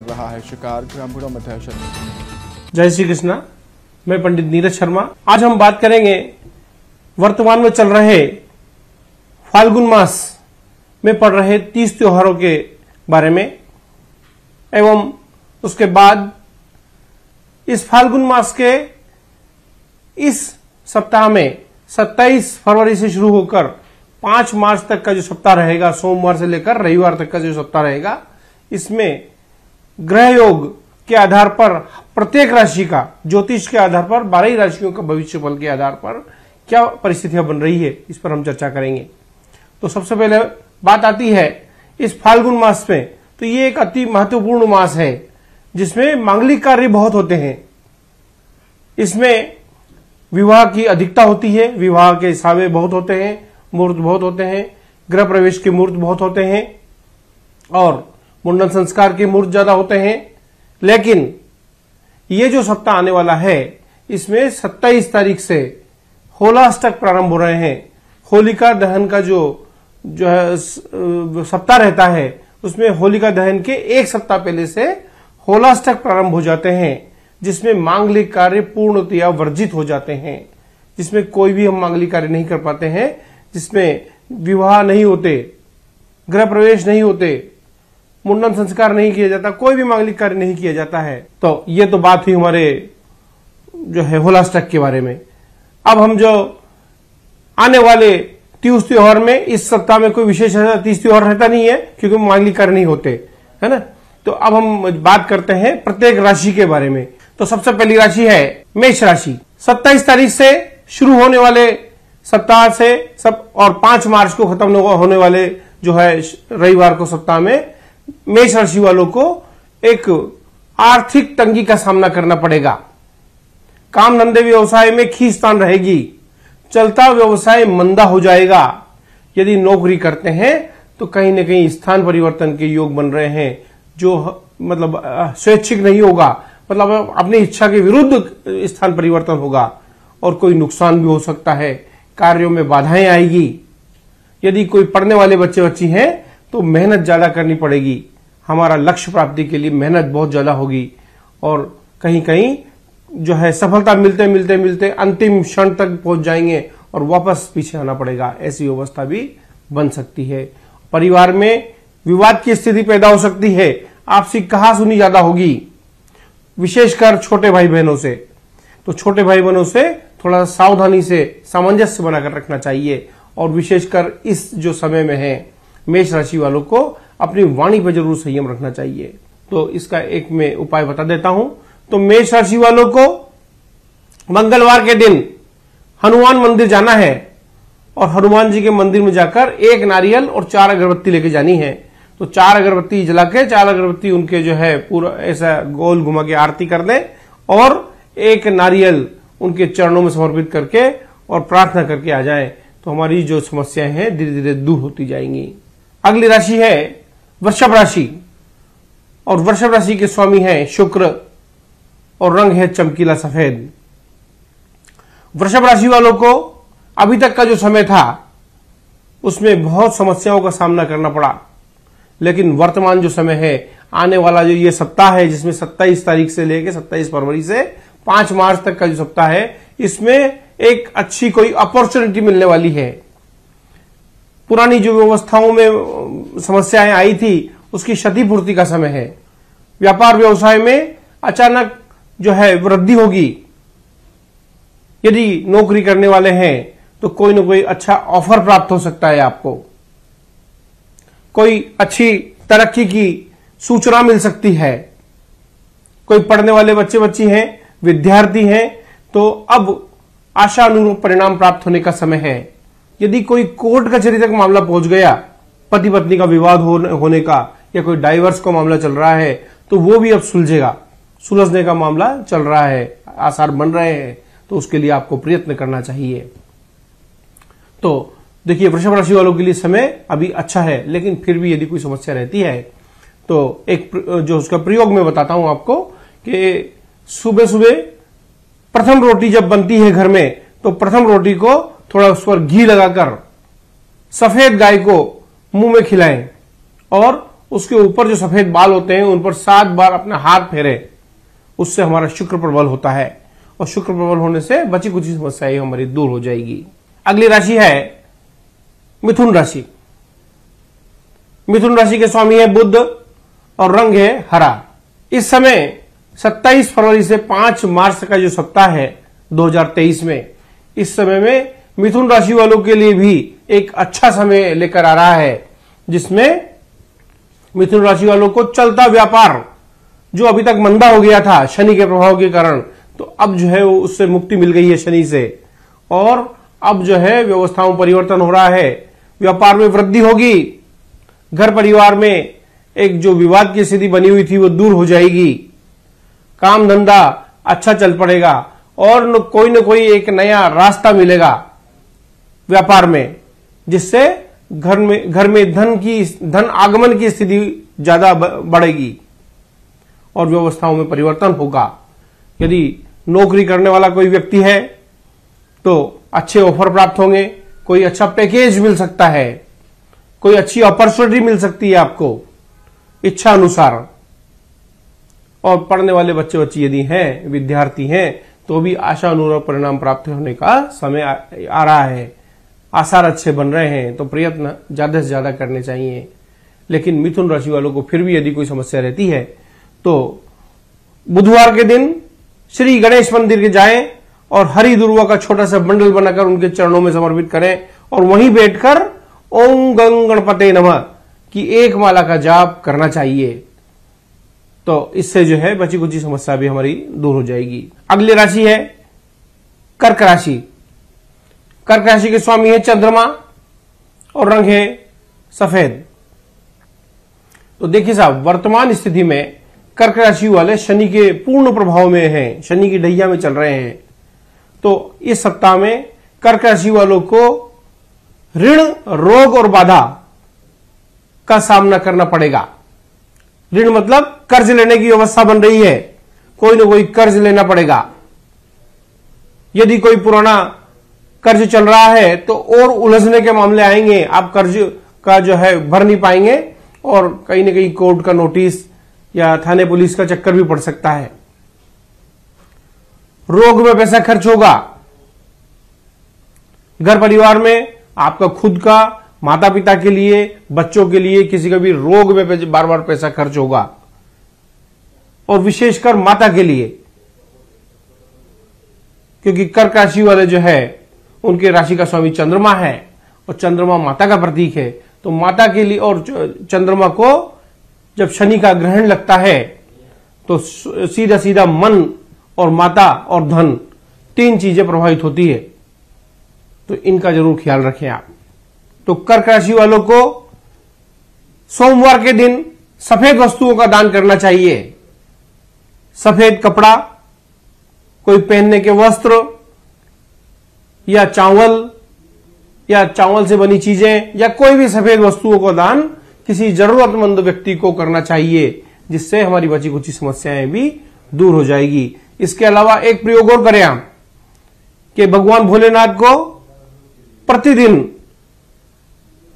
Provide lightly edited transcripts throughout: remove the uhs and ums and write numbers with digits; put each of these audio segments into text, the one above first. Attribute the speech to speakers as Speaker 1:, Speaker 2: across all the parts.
Speaker 1: रहा है शिकार ग्रामपुरा मध्य शर्मा।
Speaker 2: जय श्री कृष्णा। मैं पंडित नीरज शर्मा। आज हम बात करेंगे वर्तमान में चल रहे फाल्गुन मास में पड़ रहे 30 त्योहारों के बारे में एवं उसके बाद इस फाल्गुन मास के इस सप्ताह में 27 फरवरी से शुरू होकर 5 मार्च तक का जो सप्ताह रहेगा, सोमवार से लेकर रविवार तक का जो सप्ताह रहेगा, इसमें ग्रह योग के आधार पर प्रत्येक राशि का ज्योतिष के आधार पर 12 राशियों का भविष्य फल के आधार पर क्या परिस्थितियां बन रही है, इस पर हम चर्चा करेंगे। तो सबसे पहले बात आती है इस फाल्गुन मास में। तो ये एक अति महत्वपूर्ण मास है जिसमें मांगलिक कार्य बहुत होते हैं। इसमें विवाह की अधिकता होती है, विवाह के सावे बहुत होते हैं, मुहूर्त बहुत होते हैं, गृह प्रवेश के मुहूर्त बहुत होते हैं और मुंडन संस्कार के मुहूर्त ज्यादा होते हैं। लेकिन ये जो सप्ताह आने वाला है इसमें 27 तारीख से होलाष्टक प्रारंभ हो रहे हैं। होलिका दहन का जो है सप्ताह रहता है उसमें होलिका दहन के एक सप्ताह पहले से होलाष्टक प्रारंभ हो जाते हैं, जिसमें मांगलिक कार्य पूर्णतया वर्जित हो जाते हैं, जिसमें कोई भी हम मांगलिक कार्य नहीं कर पाते हैं, जिसमें विवाह नहीं होते, गृह प्रवेश नहीं होते, मुंडन संस्कार नहीं किया जाता, कोई भी मांगलिक कार्य नहीं किया जाता है। तो ये तो बात हुई हमारे जो है होलाष्टक के बारे में। अब हम जो आने वाले 30 त्योहार में इस सप्ताह में कोई विशेष 30 त्योहार रहता नहीं है क्योंकि मांगलिक कार्य नहीं होते, है ना। तो अब हम बात करते हैं प्रत्येक राशि के बारे में। तो सबसे पहली राशि है मेष राशि। 27 तारीख से शुरू होने वाले सप्ताह से सब और 5 मार्च को खत्म होने वाले जो है रविवार को सप्ताह में मेष राशि वालों को एक आर्थिक तंगी का सामना करना पड़ेगा। काम धंधे व्यवसाय में खींचतान रहेगी, चलता व्यवसाय मंदा हो जाएगा। यदि नौकरी करते हैं तो कहीं न कहीं स्थान परिवर्तन के योग बन रहे हैं, जो मतलब स्वैच्छिक नहीं होगा, मतलब अपनी इच्छा के विरुद्ध स्थान परिवर्तन होगा और कोई नुकसान भी हो सकता है, कार्यों में बाधाएं आएगी। यदि कोई पढ़ने वाले बच्चे बच्ची हैं तो मेहनत ज्यादा करनी पड़ेगी, हमारा लक्ष्य प्राप्ति के लिए मेहनत बहुत ज्यादा होगी और कहीं कहीं जो है सफलता मिलते मिलते मिलते अंतिम क्षण तक पहुंच जाएंगे और वापस पीछे आना पड़ेगा, ऐसी अवस्था भी बन सकती है। परिवार में विवाद की स्थिति पैदा हो सकती है, आपसी कहासुनी ज्यादा होगी, विशेषकर छोटे भाई बहनों से। तो छोटे भाई बहनों से थोड़ा सावधानी से सामंजस्य बनाकर रखना चाहिए और विशेषकर इस जो समय में है मेष राशि वालों को अपनी वाणी पर जरूर संयम रखना चाहिए। तो इसका एक मैं उपाय बता देता हूं। तो मेष राशि वालों को मंगलवार के दिन हनुमान मंदिर जाना है और हनुमान जी के मंदिर में जाकर 1 नारियल और 4 अगरबत्ती लेके जानी है। तो 4 अगरबत्ती जला के 4 अगरबत्ती उनके जो है पूरा ऐसा गोल घुमा के आरती कर दें और 1 नारियल उनके चरणों में समर्पित करके और प्रार्थना करके आ जाएं, तो हमारी जो समस्याएं हैं धीरे धीरे दूर होती जाएंगी। अगली राशि है वृषभ राशि और वृषभ राशि के स्वामी हैं शुक्र और रंग है चमकीला सफेद। वृषभ राशि वालों को अभी तक का जो समय था उसमें बहुत समस्याओं का सामना करना पड़ा, लेकिन वर्तमान जो समय है, आने वाला जो ये सप्ताह है जिसमें 27 तारीख से लेकर 27 फरवरी से 5 मार्च तक का जो सप्ताह है, इसमें एक अच्छी कोई अपॉर्चुनिटी मिलने वाली है। पुरानी जो व्यवस्थाओं में समस्याएं आई थी उसकी क्षतिपूर्ति का समय है। व्यापार व्यवसाय में अचानक जो है वृद्धि होगी। यदि नौकरी करने वाले हैं तो कोई ना कोई अच्छा ऑफर प्राप्त हो सकता है, आपको कोई अच्छी तरक्की की सूचना मिल सकती है। कोई पढ़ने वाले बच्चे बच्ची हैं, विद्यार्थी हैं, तो अब आशा अनुरूप परिणाम प्राप्त होने का समय है। यदि कोई कोर्ट कचहरी तक मामला पहुंच गया, पति पत्नी का विवाद होने का या कोई डाइवर्स का मामला चल रहा है, तो वो भी अब सुलझेगा, सुलझने का मामला चल रहा है, आसार बन रहे हैं, तो उसके लिए आपको प्रयत्न करना चाहिए। तो देखिए वृषभ राशि वालों के लिए समय अभी अच्छा है, लेकिन फिर भी यदि कोई समस्या रहती है तो एक जो उसका प्रयोग मैं बताता हूं आपको कि सुबह सुबह प्रथम रोटी जब बनती है घर में, तो प्रथम रोटी को थोड़ा उस पर घी लगाकर सफेद गाय को मुंह में खिलाएं और उसके ऊपर जो सफेद बाल होते हैं उन पर 7 बार अपना हाथ फेरे, उससे हमारा शुक्र प्रबल होता है और शुक्र प्रबल होने से बची कुछ समस्याएं हमारी दूर हो जाएगी। अगली राशि है मिथुन राशि। मिथुन राशि के स्वामी है बुध और रंग है हरा। इस समय 27 फरवरी से 5 मार्च का जो सप्ताह है 2023 में, इस समय में मिथुन राशि वालों के लिए भी एक अच्छा समय लेकर आ रहा है, जिसमें मिथुन राशि वालों को चलता व्यापार जो अभी तक मंदा हो गया था शनि के प्रभाव के कारण, तो अब जो है वो उससे मुक्ति मिल गई है शनि से, और अब जो है व्यवस्थाओं में परिवर्तन हो रहा है, व्यापार में वृद्धि होगी, घर परिवार में एक जो विवाद की स्थिति बनी हुई थी वो दूर हो जाएगी, काम धंधा अच्छा चल पड़ेगा और कोई न कोई एक नया रास्ता मिलेगा व्यापार में, जिससे घर में धन आगमन की स्थिति ज्यादा बढ़ेगी और व्यवस्थाओं में परिवर्तन होगा। यदि नौकरी करने वाला कोई व्यक्ति है तो अच्छे ऑफर प्राप्त होंगे, कोई अच्छा पैकेज मिल सकता है, कोई अच्छी अपॉर्चुनिटी मिल सकती है आपको इच्छा अनुसार। और पढ़ने वाले बच्चे बच्ची यदि हैं, विद्यार्थी हैं, तो भी आशा अनुरूप परिणाम प्राप्त होने का समय आ रहा है, आसार अच्छे बन रहे हैं, तो प्रयत्न ज्यादा से ज्यादा करने चाहिए। लेकिन मिथुन राशि वालों को फिर भी यदि कोई समस्या रहती है तो बुधवार के दिन श्री गणेश मंदिर के जाएं और हरी दुर्वा का छोटा सा बंडल बनाकर उनके चरणों में समर्पित करें और वहीं बैठकर ओम गंग गणपते नमः की 1 माला का जाप करना चाहिए। तो इससे जो है बची कुची समस्या भी हमारी दूर हो जाएगी। अगली राशि है कर्क राशि। कर्क राशि के स्वामी है चंद्रमा और रंग है सफेद। तो देखिए साहब, वर्तमान स्थिति में कर्क राशि वाले शनि के पूर्ण प्रभाव में हैं, शनि की ढैया में चल रहे हैं। तो इस सप्ताह में कर्क राशि वालों को ऋण, रोग और बाधा का सामना करना पड़ेगा। ऋण मतलब कर्ज लेने की व्यवस्था बन रही है, कोई ना कोई कर्ज लेना पड़ेगा। यदि कोई पुराना कर्ज चल रहा है तो और उलझने के मामले आएंगे, आप कर्ज का जो है भर नहीं पाएंगे और कहीं ना कहीं कोर्ट का नोटिस या थाने पुलिस का चक्कर भी पड़ सकता है। रोग में पैसा खर्च होगा। घर परिवार में आपका खुद का, माता पिता के लिए, बच्चों के लिए किसी का भी रोग में बार बार पैसा खर्च होगा और विशेषकर माता के लिए, क्योंकि कर्क राशि वाले जो है उनके राशि का स्वामी चंद्रमा है और चंद्रमा माता का प्रतीक है। तो माता के लिए, और चंद्रमा को जब शनि का ग्रहण लगता है तो सीधा सीधा मन और माता और धन 3 चीजें प्रभावित होती है। तो इनका जरूर ख्याल रखें आप। तो कर्क राशि वालों को सोमवार के दिन सफेद वस्तुओं का दान करना चाहिए। सफेद कपड़ा, कोई पहनने के वस्त्र या चावल से बनी चीजें या कोई भी सफेद वस्तुओं का दान किसी जरूरतमंद व्यक्ति को करना चाहिए, जिससे हमारी बची कुछ समस्याएं भी दूर हो जाएगी। इसके अलावा एक प्रयोग और करें आप कि भगवान भोलेनाथ को प्रतिदिन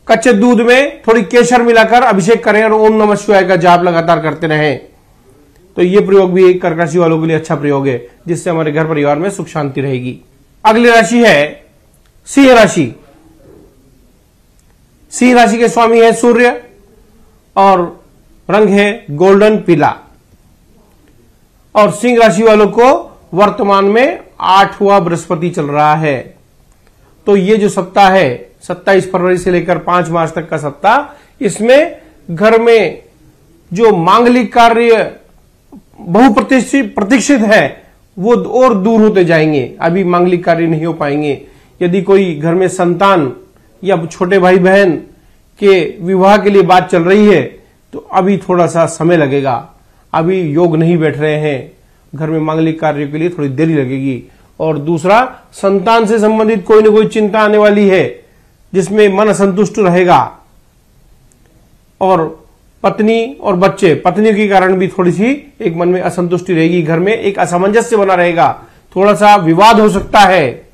Speaker 2: कच्चे दूध में थोड़ी केसर मिलाकर अभिषेक करें और ओम नमः शिवाय का जाप लगातार करते रहें। तो यह प्रयोग भी कर्क राशि वालों के लिए अच्छा प्रयोग है, जिससे हमारे घर परिवार में सुख शांति रहेगी। अगली राशि है सिंह राशि। सिंह राशि के स्वामी है सूर्य और रंग है गोल्डन पीला। और सिंह राशि वालों को वर्तमान में 8वां बृहस्पति चल रहा है। तो ये जो सप्ताह है 27 फरवरी से लेकर 5 मार्च तक का सप्ताह, इसमें घर में जो मांगलिक कार्य बहुप्रतीक्षित है वो और दूर होते जाएंगे। अभी मांगलिक कार्य नहीं हो पाएंगे। यदि कोई घर में संतान या छोटे भाई बहन के विवाह के लिए बात चल रही है तो अभी थोड़ा सा समय लगेगा, अभी योग नहीं बैठ रहे हैं, घर में मांगलिक कार्य के लिए थोड़ी देरी लगेगी। और दूसरा, संतान से संबंधित कोई ना कोई चिंता आने वाली है जिसमें मन असंतुष्ट रहेगा। और पत्नी और बच्चे, पत्नी के कारण भी थोड़ी सी एक मन में असंतुष्टि रहेगी, घर में एक असमंजस्य बना रहेगा, थोड़ा सा विवाद हो सकता है।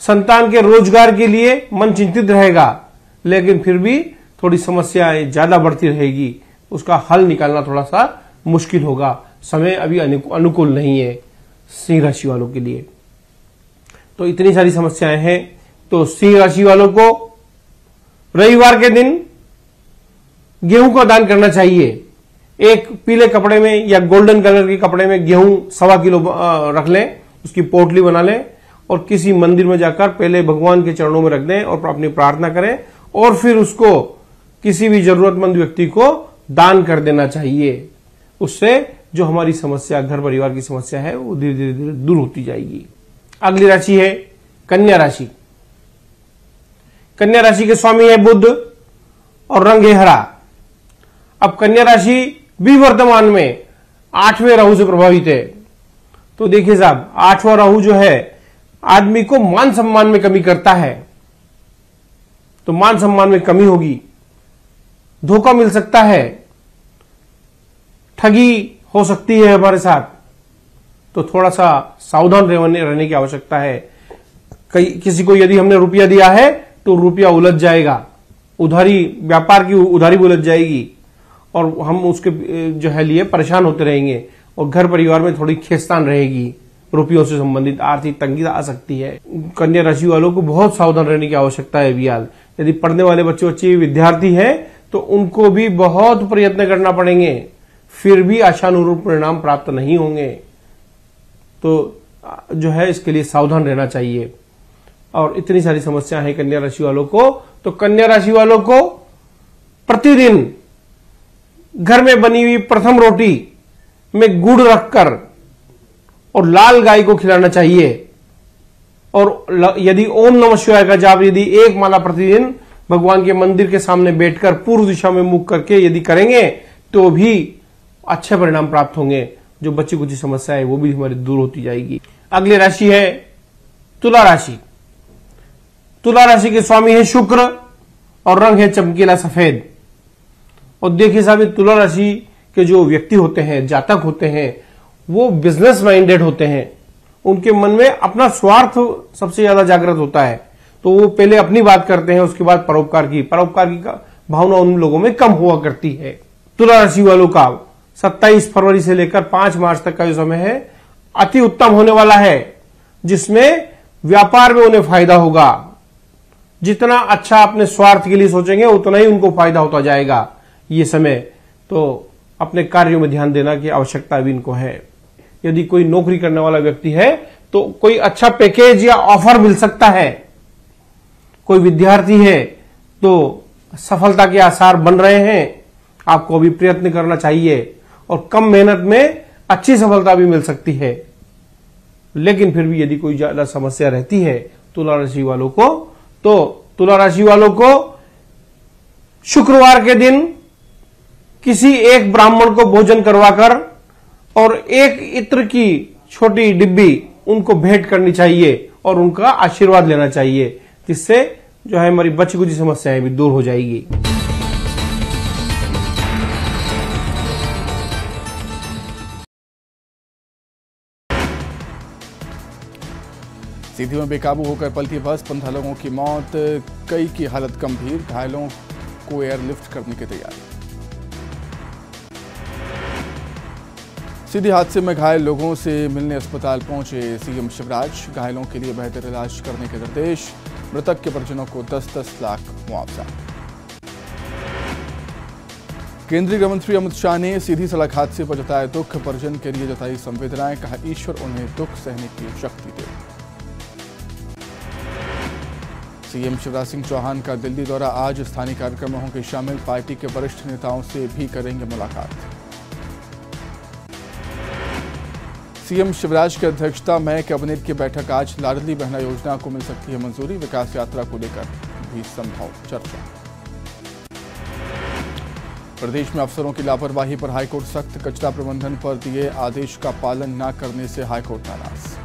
Speaker 2: संतान के रोजगार के लिए मन चिंतित रहेगा, लेकिन फिर भी थोड़ी समस्याएं ज्यादा बढ़ती रहेगी, उसका हल निकालना थोड़ा सा मुश्किल होगा। समय अभी अनुकूल नहीं है सिंह राशि वालों के लिए। तो इतनी सारी समस्याएं हैं। तो सिंह राशि वालों को रविवार के दिन गेहूं का दान करना चाहिए। एक पीले कपड़े में या गोल्डन कलर के कपड़े में गेहूं 1.25 किलो रख लें, उसकी पोटली बना लें और किसी मंदिर में जाकर पहले भगवान के चरणों में रख दें और अपनी प्रार्थना करें और फिर उसको किसी भी जरूरतमंद व्यक्ति को दान कर देना चाहिए। उससे जो हमारी समस्या, घर परिवार की समस्या है, वो धीरे धीरे धीरे दूर होती जाएगी। अगली राशि है कन्या राशि। कन्या राशि के स्वामी है बुध और रंग है हरा। अब कन्या राशि भी वर्तमान में 8वें राहु से प्रभावित है। तो देखिए साहब, 8वां राहु जो है आदमी को मान सम्मान में कमी करता है। तो मान सम्मान में कमी होगी, धोखा मिल सकता है, ठगी हो सकती है हमारे साथ। तो थोड़ा सा सावधान रहने की आवश्यकता है। किसी को यदि हमने रुपया दिया है तो रुपया उलझ जाएगा, उधारी, व्यापार की उधारी भी उलझ जाएगी और हम उसके जो है लिए परेशान होते रहेंगे और घर परिवार में थोड़ी खेस्तान रहेगी, रुपयों से संबंधित आर्थिक तंगी आ सकती है। कन्या राशि वालों को बहुत सावधान रहने की आवश्यकता है बियाल। यदि पढ़ने वाले बच्चे विद्यार्थी हैं तो उनको भी बहुत प्रयत्न करना पड़ेंगे, फिर भी आशानुरूप परिणाम प्राप्त नहीं होंगे। तो जो है इसके लिए सावधान रहना चाहिए। और इतनी सारी समस्या है कन्या राशि वालों को। तो कन्या राशि वालों को प्रतिदिन घर में बनी हुई प्रथम रोटी में गुड़ रखकर और लाल गाय को खिलाना चाहिए। और यदि ओम नमः शिवाय का जाप यदि 1 माला प्रतिदिन भगवान के मंदिर के सामने बैठकर पूर्व दिशा में मुख करके यदि करेंगे तो भी अच्छे परिणाम प्राप्त होंगे। जो बच्ची कुछ समस्या है वो भी हमारी दूर होती जाएगी। अगली राशि है तुला राशि। तुला राशि के स्वामी है शुक्र और रंग है चमकीला सफेद। और देखिए साहब, तुला राशि के जो व्यक्ति होते हैं, जातक होते हैं, वो बिजनेस माइंडेड होते हैं। उनके मन में अपना स्वार्थ सबसे ज्यादा जागृत होता है। तो वो पहले अपनी बात करते हैं, उसके बाद परोपकार की भावना उन लोगों में कम हुआ करती है। तुला राशि वालों का 27 फरवरी से लेकर 5 मार्च तक का जो समय है अति उत्तम होने वाला है, जिसमें व्यापार में उन्हें फायदा होगा। जितना अच्छा अपने स्वार्थ के लिए सोचेंगे उतना ही उनको फायदा होता जाएगा ये समय। तो अपने कार्यों में ध्यान देना की आवश्यकता भी इनको है। यदि कोई नौकरी करने वाला व्यक्ति है तो कोई अच्छा पैकेज या ऑफर मिल सकता है। कोई विद्यार्थी है तो सफलता के आसार बन रहे हैं। आपको अभी प्रयत्न करना चाहिए और कम मेहनत में अच्छी सफलता भी मिल सकती है। लेकिन फिर भी यदि कोई ज्यादा समस्या रहती है तुला राशि वालों को, तो तुला राशि वालों को शुक्रवार के दिन किसी एक ब्राह्मण को भोजन करवाकर और एक इत्र की छोटी डिब्बी उनको भेंट करनी चाहिए और उनका आशीर्वाद लेना चाहिए, जिससे जो है हमारी बची कुछ समस्याएं भी दूर हो जाएगी।
Speaker 1: सीधी में बेकाबू होकर पलटी बस, 15 लोगों की मौत, कई की हालत गंभीर, घायलों को एयरलिफ्ट करने की तैयारी। सीधी हादसे में घायल लोगों से मिलने अस्पताल पहुंचे सीएम शिवराज, घायलों के लिए बेहतर इलाज करने के निर्देश, मृतक के परिजनों को 10-10 लाख मुआवजा। केंद्रीय गृह मंत्री अमित शाह ने सीधी सड़क हादसे पर जताया दुख, परिजन के लिए जताई संवेदनाएं, कहा ईश्वर उन्हें दुख सहने की शक्ति दे। सीएम शिवराज सिंह चौहान का दिल्ली दौरा आज, स्थानीय कार्यक्रम में होंगे शामिल, पार्टी के वरिष्ठ नेताओं से भी करेंगे मुलाकात। सीएम शिवराज की अध्यक्षता में कैबिनेट की बैठक आज, लाडली बहना योजना को मिल सकती है मंजूरी, विकास यात्रा को लेकर भी संभव चर्चा। प्रदेश में अफसरों की लापरवाही पर हाईकोर्ट सख्त, कचरा प्रबंधन पर दिए आदेश का पालन न करने से हाईकोर्ट नाराज।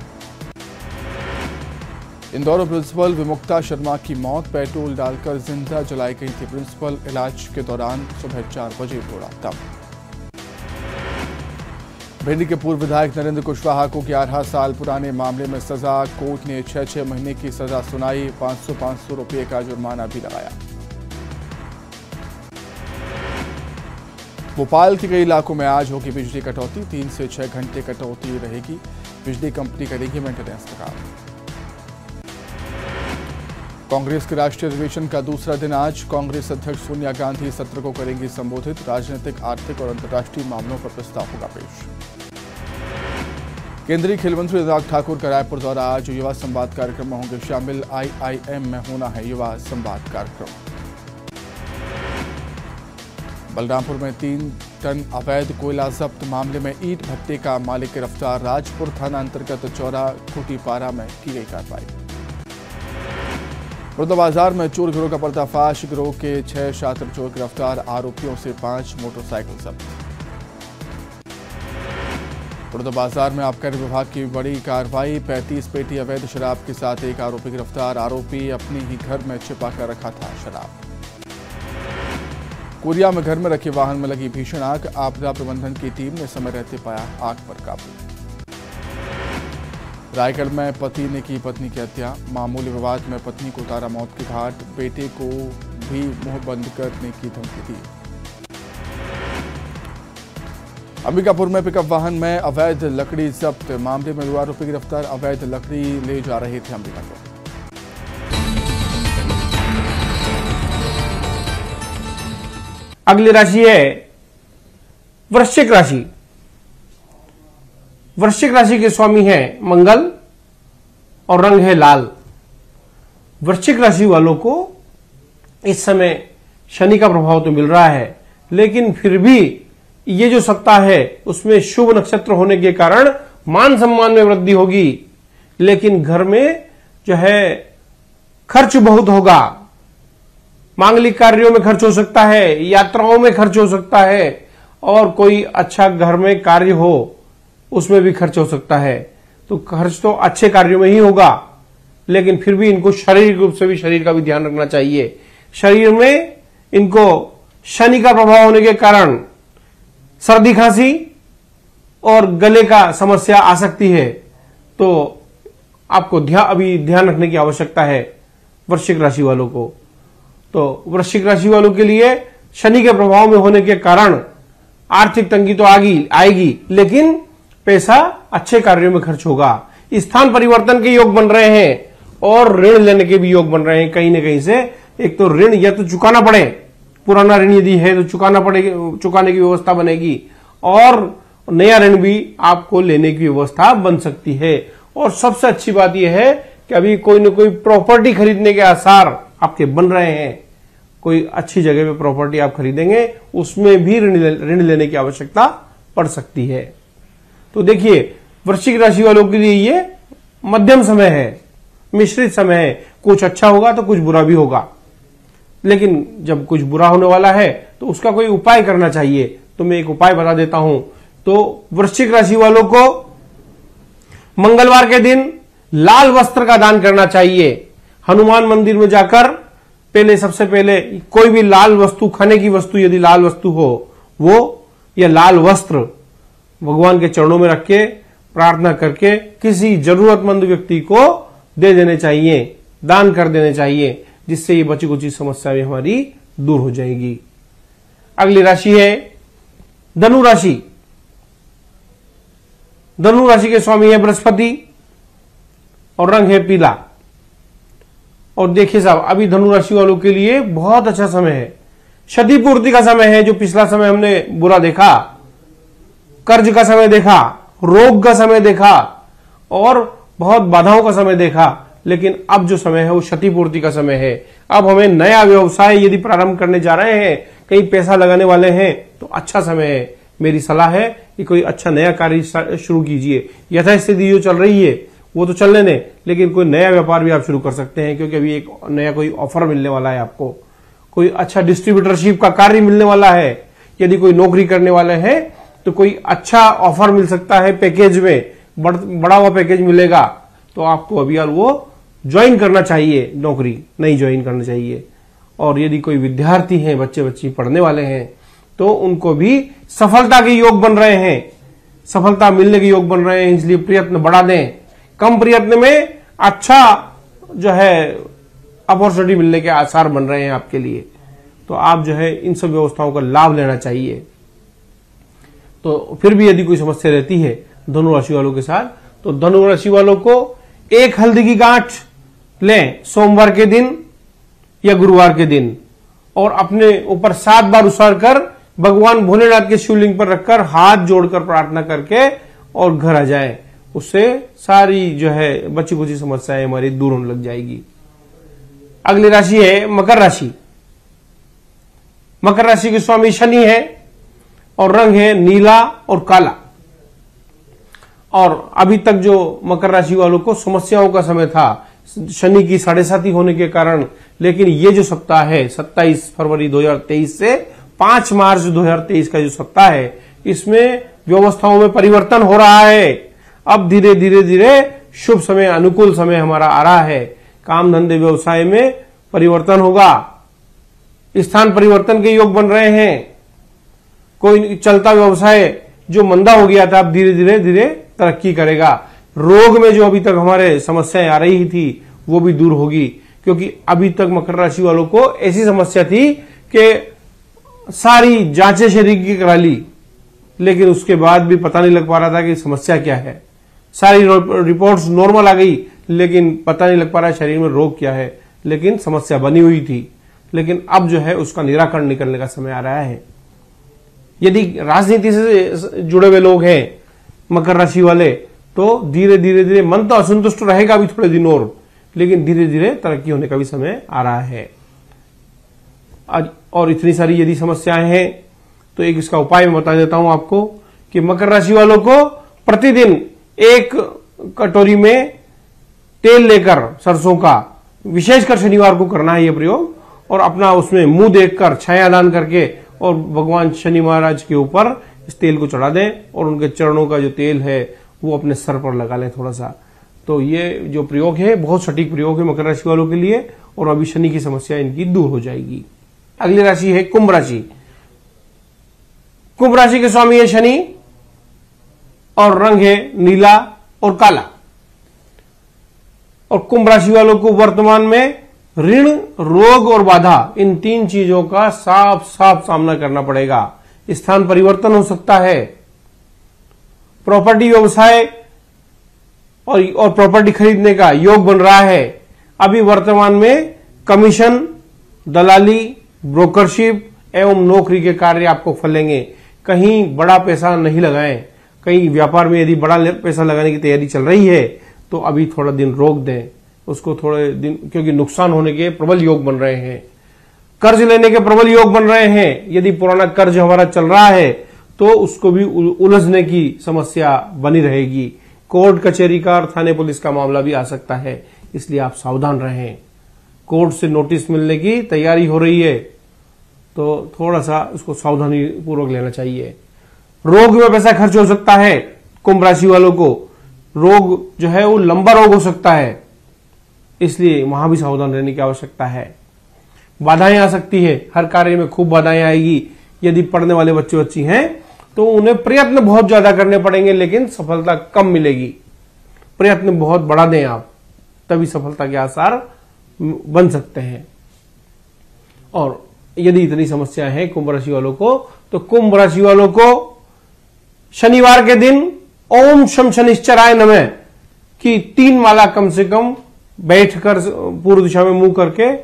Speaker 1: इंदौर प्रिंसिपल विमुक्ता शर्मा की मौत, पेट्रोल डालकर जिंदा जलाई गई थी प्रिंसिपल, इलाज के दौरान सुबह 4 बजे तोड़ा दम। भिंड के पूर्व विधायक नरेंद्र कुशवाहा को 11 साल पुराने मामले में सजा, कोर्ट ने 6 महीने की सजा सुनाई, 500 रुपये का जुर्माना भी लगाया। भोपाल के कई इलाकों में आज होगी बिजली कटौती, 3 से 6 घंटे कटौती रहेगी। बिजली कंपनी करेगी मेंटेनेंस का काम। कांग्रेस के राष्ट्रीय अधिवेशन का दूसरा दिन आज कांग्रेस अध्यक्ष सोनिया गांधी सत्र को करेंगी संबोधित। राजनीतिक, आर्थिक और अंतर्राष्ट्रीय मामलों पर प्रस्ताव होगा पेश। केंद्रीय खेल मंत्री अनुराग ठाकुर का रायपुर दौरा, आज युवा संवाद कार्यक्रम में होंगे शामिल। IIM में होना है युवा संवाद कार्यक्रम। बलरामपुर में 3 टन अवैध कोयला जब्त, मामले में ईंट भट्टे का मालिक गिरफ्तार। राजपुर थाना अंतर्गत चौरा खूटीपारा में की गई कार्रवाई। बड़ौदा में चोर गिरोह का पर्दाफाश, गिरोह के 6 छात्र चोर गिरफ्तार। आरोपियों से 5 मोटरसाइकिल जब्त। बड़ौदा में आबकारी विभाग की बड़ी कार्रवाई, 35 पेटी अवैध शराब के साथ एक आरोपी गिरफ्तार। आरोपी अपने ही घर में छिपा कर रखा था शराब। कोरिया में घर में रखे वाहन में लगी भीषण आग, आपदा प्रबंधन की टीम ने समय रहते पाया आग पर काबू। रायगढ़ में पति ने की पत्नी की हत्या, मामूली विवाद में पत्नी को उतारा मौत के घाट। बेटे को भी मुंह बंद करने की धमकी दी। अंबिकापुर में पिकअप वाहन में अवैध लकड़ी जब्त, मामले में 2 आरोपी गिरफ्तार। अवैध लकड़ी ले जा रहे थे अंबिकापुर।
Speaker 2: अगली राशि है वृश्चिक राशि। वृश्चिक राशि के स्वामी हैं मंगल और रंग है लाल। वृश्चिक राशि वालों को इस समय शनि का प्रभाव तो मिल रहा है, लेकिन फिर भी ये जो सप्ताह है उसमें शुभ नक्षत्र होने के कारण मान सम्मान में वृद्धि होगी, लेकिन घर में जो है खर्च बहुत होगा। मांगलिक कार्यों में खर्च हो सकता है, यात्राओं में खर्च हो सकता है, और कोई अच्छा घर में कार्य हो उसमें भी खर्च हो सकता है। तो खर्च तो अच्छे कार्यों में ही होगा, लेकिन फिर भी इनको शारीरिक रूप से भी शरीर का भी ध्यान रखना चाहिए। शरीर में इनको शनि का प्रभाव होने के कारण सर्दी खांसी और गले का समस्या आ सकती है, तो आपको अभी ध्यान रखने की आवश्यकता है वृश्चिक राशि वालों को। तो वृश्चिक राशि वालों के लिए शनि के प्रभाव में होने के कारण आर्थिक तंगी तो आएगी, लेकिन पैसा अच्छे कार्यों में खर्च होगा। स्थान परिवर्तन के योग बन रहे हैं और ऋण लेने के भी योग बन रहे हैं कहीं न कहीं से। एक तो ऋण या तो चुकाना पड़े, पुराना ऋण यदि है तो चुकाने की व्यवस्था बनेगी, और नया ऋण भी आपको लेने की व्यवस्था बन सकती है। और सबसे अच्छी बात यह है कि अभी कोई न कोई प्रॉपर्टी खरीदने के आसार आपके बन रहे हैं। कोई अच्छी जगह पे प्रॉपर्टी आप खरीदेंगे, उसमें भी ऋण लेने की आवश्यकता पड़ सकती है। तो देखिए, वृश्चिक राशि वालों के लिए ये मध्यम समय है, मिश्रित समय है। कुछ अच्छा होगा तो कुछ बुरा भी होगा, लेकिन जब कुछ बुरा होने वाला है तो उसका कोई उपाय करना चाहिए। तो मैं एक उपाय बता देता हूं। तो वृश्चिक राशि वालों को मंगलवार के दिन लाल वस्त्र का दान करना चाहिए। हनुमान मंदिर में जाकर सबसे पहले कोई भी लाल वस्तु, खाने की वस्तु यदि लाल वस्तु हो वो, या लाल वस्त्र भगवान के चरणों में रख के प्रार्थना करके किसी जरूरतमंद व्यक्ति को दे देने चाहिए, दान कर देने चाहिए, जिससे ये बची कुची समस्या भी हमारी दूर हो जाएगी। अगली राशि है धनु राशि। धनु राशि के स्वामी है बृहस्पति और रंग है पीला। और देखिए साहब, अभी धनु राशि वालों के लिए बहुत अच्छा समय है। क्षतिपूर्ति का समय है, जो पिछला समय हमने बुरा देखा, कर्ज का समय देखा, रोग का समय देखा और बहुत बाधाओं का समय देखा, लेकिन अब जो समय है वो क्षतिपूर्ति का समय है। अब हमें नया व्यवसाय यदि प्रारंभ करने जा रहे हैं, कहीं पैसा लगाने वाले हैं, तो अच्छा समय है। मेरी सलाह है कि कोई अच्छा नया कार्य शुरू कीजिए। यथास्थिति जो चल रही है वो तो चलने दें, लेकिन कोई नया व्यापार भी आप शुरू कर सकते हैं, क्योंकि अभी एक नया कोई ऑफर मिलने वाला है आपको। कोई अच्छा डिस्ट्रीब्यूटरशिप का कार्य मिलने वाला है। यदि कोई नौकरी करने वाले हैं तो कोई अच्छा ऑफर मिल सकता है, पैकेज में बड़ा हुआ पैकेज मिलेगा, तो आपको अभी यार वो ज्वाइन करना चाहिए, नौकरी नहीं ज्वाइन करना चाहिए। और यदि कोई विद्यार्थी हैं, बच्चे पढ़ने वाले हैं, तो उनको भी सफलता के योग बन रहे हैं, सफलता मिलने के योग बन रहे हैं। इसलिए प्रयत्न बढ़ा दें। कम प्रयत्न में अच्छा जो है अपॉर्चुनिटी मिलने के आसार बन रहे हैं आपके लिए। तो आप जो है इन सब व्यवस्थाओं का लाभ लेना चाहिए। तो फिर भी यदि कोई समस्या रहती है धनु राशि वालों के साथ, तो धनु राशि वालों को एक हल्दी की गांठ लें सोमवार के दिन या गुरुवार के दिन, और अपने ऊपर 7 बार उछाल कर भगवान भोलेनाथ के शिवलिंग पर रखकर हाथ जोड़कर प्रार्थना करके और घर आ जाए। उससे सारी जो है बची कुची समस्याएं हमारी दूर होने लग जाएगी। अगली राशि है मकर राशि। मकर राशि के स्वामी शनि है और रंग है नीला और काला। और अभी तक जो मकर राशि वालों को समस्याओं का समय था शनि की 7.5 होने के कारण, लेकिन ये जो सप्ताह है 27 फरवरी 2023 से 5 मार्च 2023 का जो सप्ताह है, इसमें व्यवस्थाओं में परिवर्तन हो रहा है। अब धीरे धीरे धीरे शुभ समय, अनुकूल समय हमारा आ रहा है। काम धंधे व्यवसाय में परिवर्तन होगा, स्थान परिवर्तन के योग बन रहे हैं। कोई चलता व्यवसाय जो मंदा हो गया था अब धीरे धीरे धीरे तरक्की करेगा। रोग में जो अभी तक हमारे समस्याएं आ रही थी वो भी दूर होगी, क्योंकि अभी तक मकर राशि वालों को ऐसी समस्या थी कि सारी जांचें शरीर की करा ली, लेकिन उसके बाद भी पता नहीं लग पा रहा था कि समस्या क्या है। सारी रिपोर्ट्स नॉर्मल आ गई, लेकिन पता नहीं लग पा रहा है शरीर में रोग क्या है, लेकिन समस्या बनी हुई थी। लेकिन अब जो है उसका निराकरण निकलने का समय आ रहा है। यदि राजनीति से जुड़े हुए लोग हैं मकर राशि वाले, तो धीरे धीरे धीरे मन तो असंतुष्ट रहेगा अभी थोड़े दिन लेकिन धीरे धीरे तरक्की होने का भी समय आ रहा है। और इतनी सारी यदि समस्याएं हैं तो एक इसका उपाय मैं बता देता हूं आपको कि मकर राशि वालों को प्रतिदिन एक कटोरी में तेल लेकर सरसों का, विशेषकर शनिवार को करना है यह प्रयोग, और अपना उसमें मुंह देखकर छायादान करके और भगवान शनि महाराज के ऊपर इस तेल को चढ़ा दें और उनके चरणों का जो तेल है वो अपने सर पर लगा लें थोड़ा सा। तो ये जो प्रयोग है बहुत सटीक प्रयोग है मकर राशि वालों के लिए, और अभी शनि की समस्या इनकी दूर हो जाएगी। अगली राशि है कुंभ राशि। कुंभ राशि के स्वामी है शनि और रंग है नीला और काला। और कुंभ राशि वालों को वर्तमान में ऋण, रोग और बाधा, इन 3 चीजों का साफ साफ सामना करना पड़ेगा। स्थान परिवर्तन हो सकता है, प्रॉपर्टी व्यवसाय और प्रॉपर्टी खरीदने का योग बन रहा है। अभी वर्तमान में कमीशन, दलाली, ब्रोकरशिप एवं नौकरी के कार्य आपको फलेंगे। कहीं बड़ा पैसा नहीं लगाएं। कहीं व्यापार में यदि बड़ा पैसा लगाने की तैयारी चल रही है तो अभी थोड़ा दिन रोक दें उसको, थोड़े दिन, क्योंकि नुकसान होने के प्रबल योग बन रहे हैं। कर्ज लेने के प्रबल योग बन रहे हैं। यदि पुराना कर्ज हमारा चल रहा है तो उसको भी उलझने की समस्या बनी रहेगी। कोर्ट कचहरी का और थाने पुलिस का मामला भी आ सकता है, इसलिए आप सावधान रहें। कोर्ट से नोटिस मिलने की तैयारी हो रही है तो थोड़ा सा उसको सावधानी पूर्वक लेना चाहिए। रोग में पैसा खर्च हो सकता है। कुंभ राशि वालों को रोग जो है वो लंबा रोग हो सकता है, इसलिए वहां भी सावधान रहने की आवश्यकता है। बाधाएं आ सकती है, हर कार्य में खूब बाधाएं आएगी। यदि पढ़ने वाले बच्चे बच्ची हैं तो उन्हें प्रयत्न बहुत ज्यादा करने पड़ेंगे, लेकिन सफलता कम मिलेगी। प्रयत्न बहुत बढ़ा दें आप, तभी सफलता के आसार बन सकते हैं। और यदि इतनी समस्या है कुंभ राशि वालों को, तो कुंभ राशि वालों को शनिवार के दिन ओम शम शनिश्चराय नमः की 3 माला कम से कम बैठकर पूर्व दिशा में मुंह करके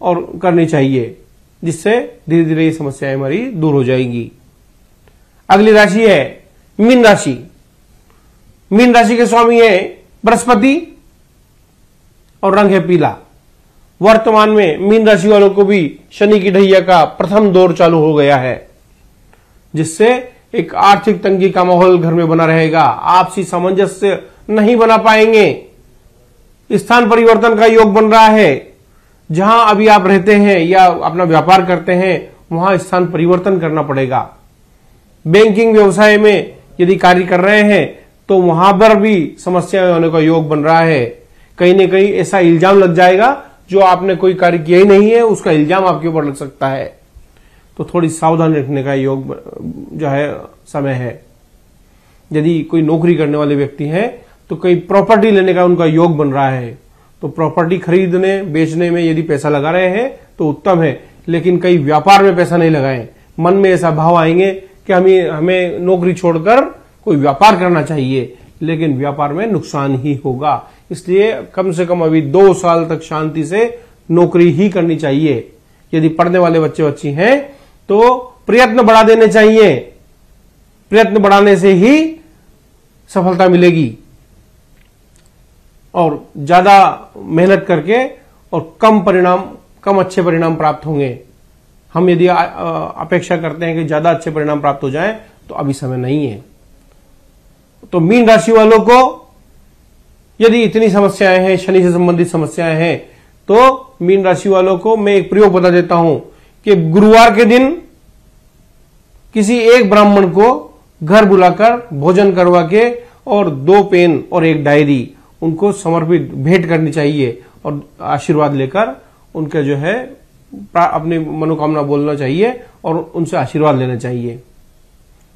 Speaker 2: और करनी चाहिए, जिससे धीरे धीरे ये समस्याएं हमारी दूर हो जाएंगी। अगली राशि है मीन राशि। मीन राशि के स्वामी है बृहस्पति और रंग है पीला। वर्तमान में मीन राशि वालों को भी शनि की ढैया का प्रथम दौर चालू हो गया है, जिससे एक आर्थिक तंगी का माहौल घर में बना रहेगा। आपसी सामंजस्य नहीं बना पाएंगे। स्थान परिवर्तन का योग बन रहा है। जहां अभी आप रहते हैं या अपना व्यापार करते हैं वहां स्थान परिवर्तन करना पड़ेगा। बैंकिंग व्यवसाय में यदि कार्य कर रहे हैं तो वहां पर भी समस्याएं होने का योग बन रहा है। कहीं न कहीं ऐसा इल्जाम लग जाएगा जो आपने कोई कार्य किया ही नहीं है, उसका इल्जाम आपके ऊपर लग सकता है। तो थोड़ी सावधान रखने का योग जो है समय है। यदि कोई नौकरी करने वाले व्यक्ति हैं तो कई प्रॉपर्टी लेने का उनका योग बन रहा है, तो प्रॉपर्टी खरीदने बेचने में यदि पैसा लगा रहे हैं तो उत्तम है, लेकिन कई व्यापार में पैसा नहीं लगाएं। मन में ऐसा भाव आएंगे कि हमें नौकरी छोड़कर कोई व्यापार करना चाहिए, लेकिन व्यापार में नुकसान ही होगा। इसलिए कम से कम अभी 2 साल तक शांति से नौकरी ही करनी चाहिए। यदि पढ़ने वाले बच्चे बच्ची हैं तो प्रयत्न बढ़ा देने चाहिए, प्रयत्न बढ़ाने से ही सफलता मिलेगी और ज्यादा मेहनत करके और कम अच्छे परिणाम प्राप्त होंगे। हम यदि अपेक्षा करते हैं कि ज्यादा अच्छे परिणाम प्राप्त हो जाएं तो अभी समय नहीं है। तो मीन राशि वालों को यदि इतनी समस्याएं हैं, शनि से संबंधित समस्याएं हैं, तो मीन राशि वालों को मैं एक प्रयोग बता देता हूं कि गुरुवार के दिन किसी एक ब्राह्मण को घर बुलाकर भोजन करवा के और 2 पेन और 1 डायरी उनको समर्पित भेंट करनी चाहिए और आशीर्वाद लेकर उनका जो है अपनी मनोकामना बोलना चाहिए और उनसे आशीर्वाद लेना चाहिए।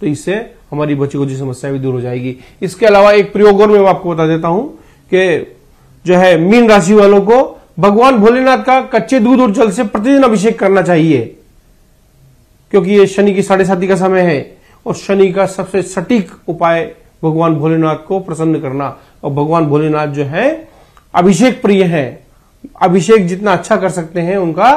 Speaker 2: तो इससे हमारी बच्ची को समस्या भी दूर हो जाएगी। इसके अलावा एक प्रयोग और मैं आपको बता देता हूं कि जो है मीन राशि वालों को भगवान भोलेनाथ का कच्चे दूध और जल से प्रतिदिन अभिषेक करना चाहिए, क्योंकि ये शनि की 7.5 का समय है और शनि का सबसे सटीक उपाय भगवान भोलेनाथ को प्रसन्न करना। और भगवान भोलेनाथ जो है अभिषेक प्रिय है, अभिषेक जितना अच्छा कर सकते हैं उनका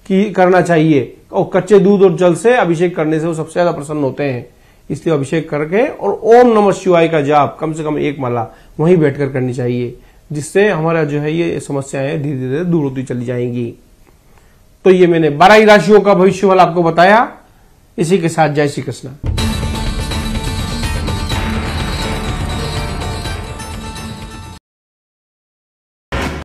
Speaker 2: करना चाहिए और कच्चे दूध और जल से अभिषेक करने से वो सबसे ज्यादा प्रसन्न होते हैं। इसलिए अभिषेक करके और ओम नमः शिवाय का जाप कम से कम 1 माला वहीं बैठकर करनी चाहिए, जिससे हमारा जो है ये समस्याएं धीरे धीरे दूर होती चली जाएंगी। तो ये मैंने 12 राशियों का भविष्यफल आपको बताया। इसी के साथ जय श्री कृष्ण।